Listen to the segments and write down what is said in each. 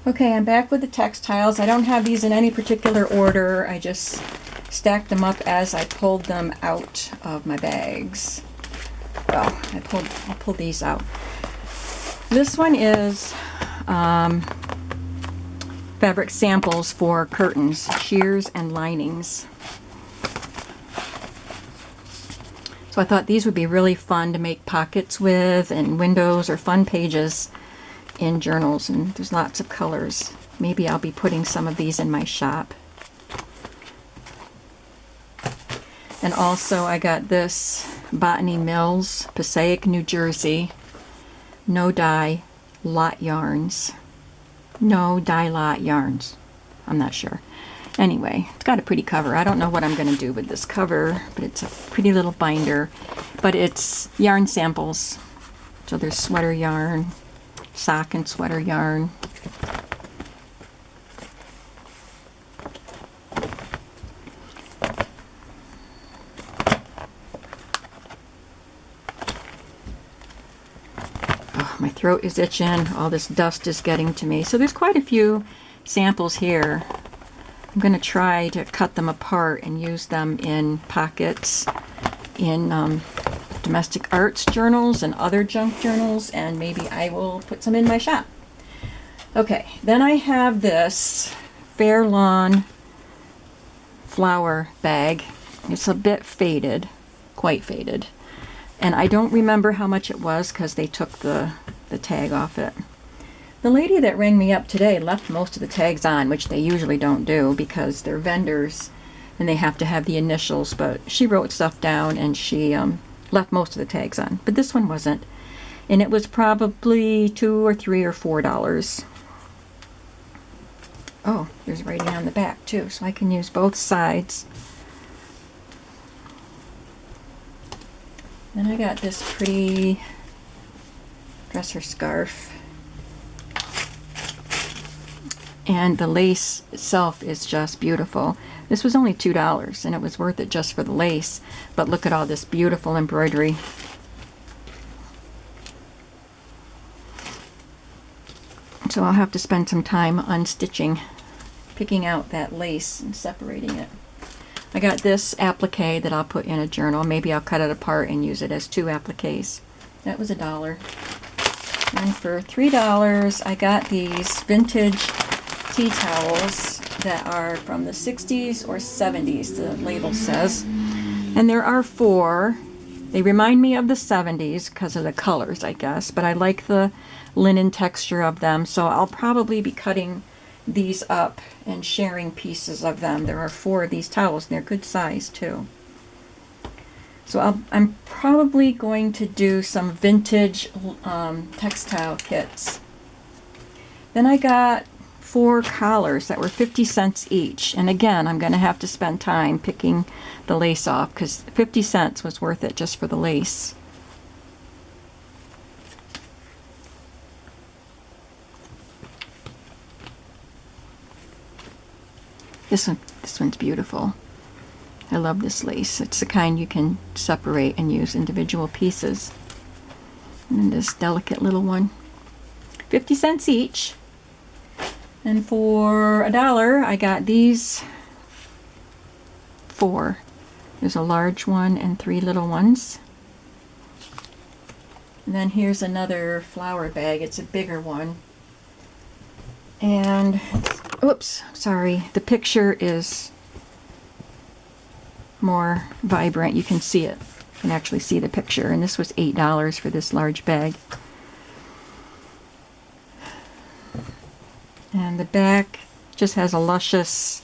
Okay, I'm back with the textiles. I don't have these in any particular order. I just stacked them up as I pulled them out of my bags. Well, I'll pull these out. This one is fabric samples for curtains, shears and linings. So I thought these would be really fun to make pockets with and windows or fun pages in journals, and there's lots of colors. Maybe I'll be putting some of these in my shop. And also I got this Botany Mills, Passaic, New Jersey, no dye lot yarns. No dye lot yarns. I'm not sure. Anyway, it's got a pretty cover. I don't know what I'm going to do with this cover, but it's a pretty little binder. But it's yarn samples. So there's sweater yarn, sock and sweater yarn. Oh, my throat is itching. All this dust is getting to me. So there's quite a few samples here. I'm going to try to cut them apart and use them in pockets, in domestic arts journals and other junk journals, and maybe I will put some in my shop. Okay, then I have this Fair Lawn flower bag. It's a bit faded, quite faded, and I don't remember how much it was because they took the tag off it. The lady that rang me up today left most of the tags on, which they usually don't do because they're vendors and they have to have the initials, but she wrote stuff down and she left most of the tags on. But this one wasn't. And it was probably $2 or $3 or $4. Oh, there's writing on the back too, so I can use both sides. Then I got this pretty dresser scarf. And the lace itself is just beautiful. This was only $2 and it was worth it just for the lace. But look at all this beautiful embroidery. So I'll have to spend some time unstitching, picking out that lace and separating it. I got this applique that I'll put in a journal. Maybe I'll cut it apart and use it as 2 appliques. That was $1. And for $3 I got these vintage tea towels that are from the 60s or 70s, the label says. And there are 4. They remind me of the 70s because of the colors, I guess, but I like the linen texture of them, so I'll probably be cutting these up and sharing pieces of them. There are 4 of these towels, and they're good size too. So I'm probably going to do some vintage textile kits. Then I got 4 collars that were 50 cents each, and again I'm going to have to spend time picking the lace off because 50 cents was worth it just for the lace. This one's beautiful. I love this lace. It's the kind you can separate and use individual pieces. And then this delicate little one. 50 cents each. And for $1 I got these 4. There's a large one and 3 little ones. And then here's another flower bag. It's a bigger one. And oops, sorry, the picture is more vibrant. You can see it. You can actually see the picture. And this was $8 for this large bag. And the back just has a luscious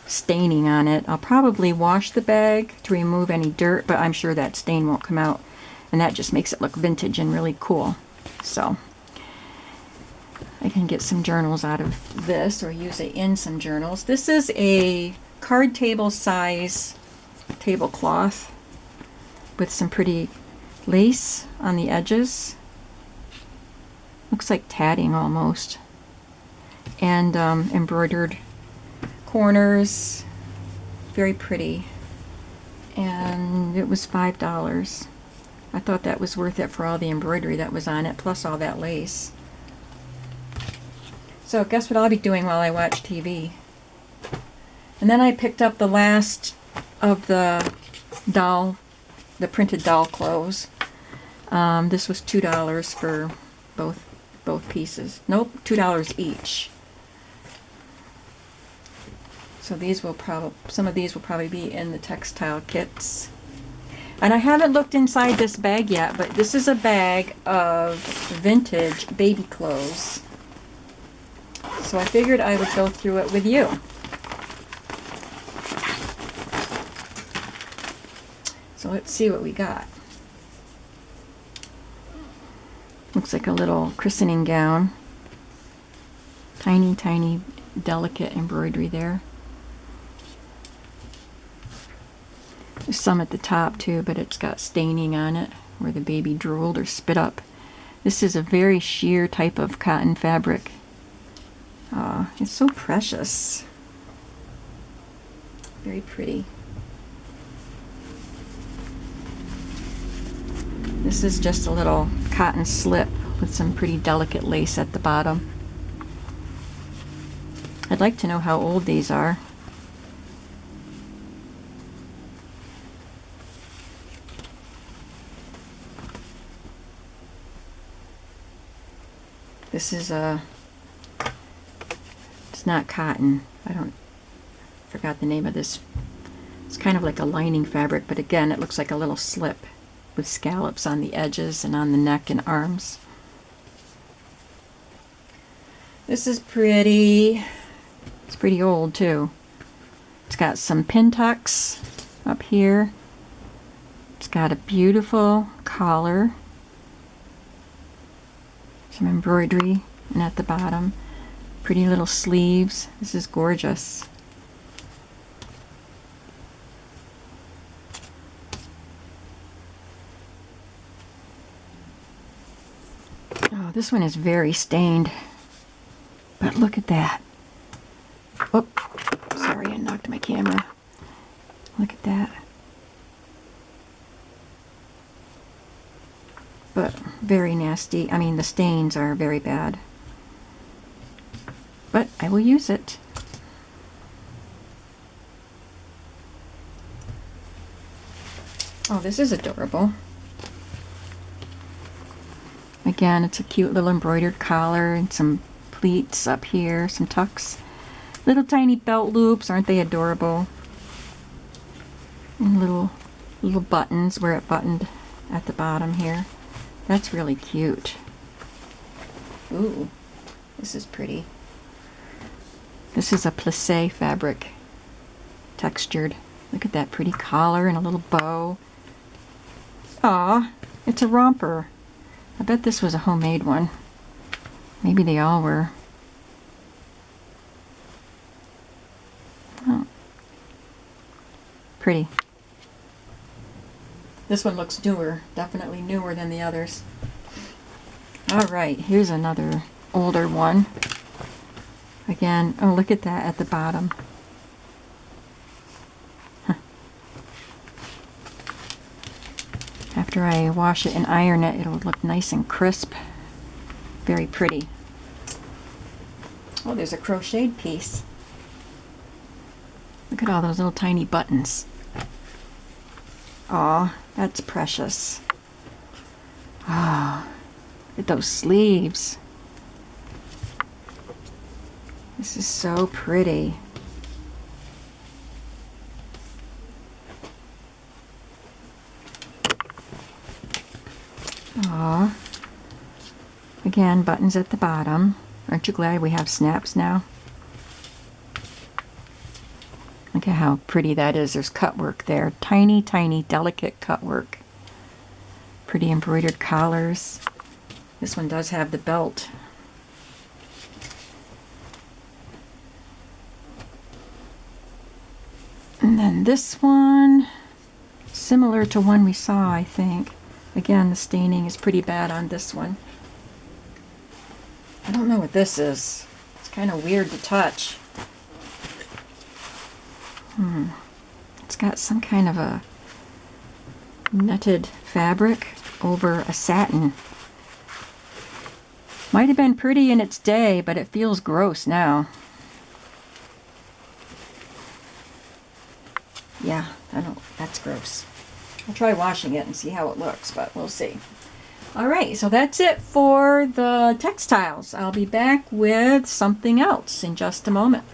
staining on it. I'll probably wash the bag to remove any dirt, but I'm sure that stain won't come out. And that just makes it look vintage and really cool. So I can get some journals out of this or use it in some journals. This is a card table size tablecloth with some pretty lace on the edges. Looks like tatting almost. And embroidered corners. Very pretty. And it was $5. I thought that was worth it for all the embroidery that was on it, plus all that lace. So guess what I'll be doing while I watch TV? And then I picked up the last of the printed doll clothes. This was $2 for both pieces. Nope, $2 each. So these will some of these will probably be in the textile kits. And I haven't looked inside this bag yet, but this is a bag of vintage baby clothes. So I figured I would go through it with you. So let's see what we got. Looks like a little christening gown. Tiny, tiny, delicate embroidery there. There's some at the top too, but it's got staining on it where the baby drooled or spit up. This is a very sheer type of cotton fabric. It's so precious. Very pretty. This is just a little cotton slip with some pretty delicate lace at the bottom. I'd like to know how old these are. This is it's not cotton. Forgot the name of this. It's kind of like a lining fabric, but again, it looks like a little slip with scallops on the edges and on the neck and arms. This is pretty. It's pretty old too. It's got some pin tucks up here. It's got a beautiful collar. Some embroidery, and at the bottom, pretty little sleeves. This is gorgeous. Oh, this one is very stained. But look at that. Oh, sorry, I knocked my camera. Look at that. But very nasty. I mean, the stains are very bad. But I will use it. Oh, this is adorable. Again, it's a cute little embroidered collar and some pleats up here, some tucks. Little tiny belt loops, aren't they adorable? And little buttons where it buttoned at the bottom here. That's really cute. Ooh, this is pretty. This is a plissé fabric, textured. Look at that pretty collar and a little bow. Aw, it's a romper. I bet this was a homemade one. Maybe they all were. Oh, pretty. This one looks newer, definitely newer than the others. All right, here's another older one. Again, oh, look at that at the bottom. Huh. After I wash it and iron it, it'll look nice and crisp. Very pretty. Oh, there's a crocheted piece. Look at all those little tiny buttons. Aw, that's precious. Ah, look at those sleeves. This is so pretty. Aw. Again, buttons at the bottom. Aren't you glad we have snaps now? Look at how pretty that is. There's cut work there. Tiny, tiny, delicate cut work. Pretty embroidered collars. This one does have the belt. And then this one, similar to one we saw, I think. Again, the staining is pretty bad on this one. I don't know what this is. It's kind of weird to touch. It's got some kind of a netted fabric over a satin. Might have been pretty in its day, but it feels gross now. Yeah, that's gross. I'll try washing it and see how it looks, but we'll see. All right, so that's it for the textiles. I'll be back with something else in just a moment.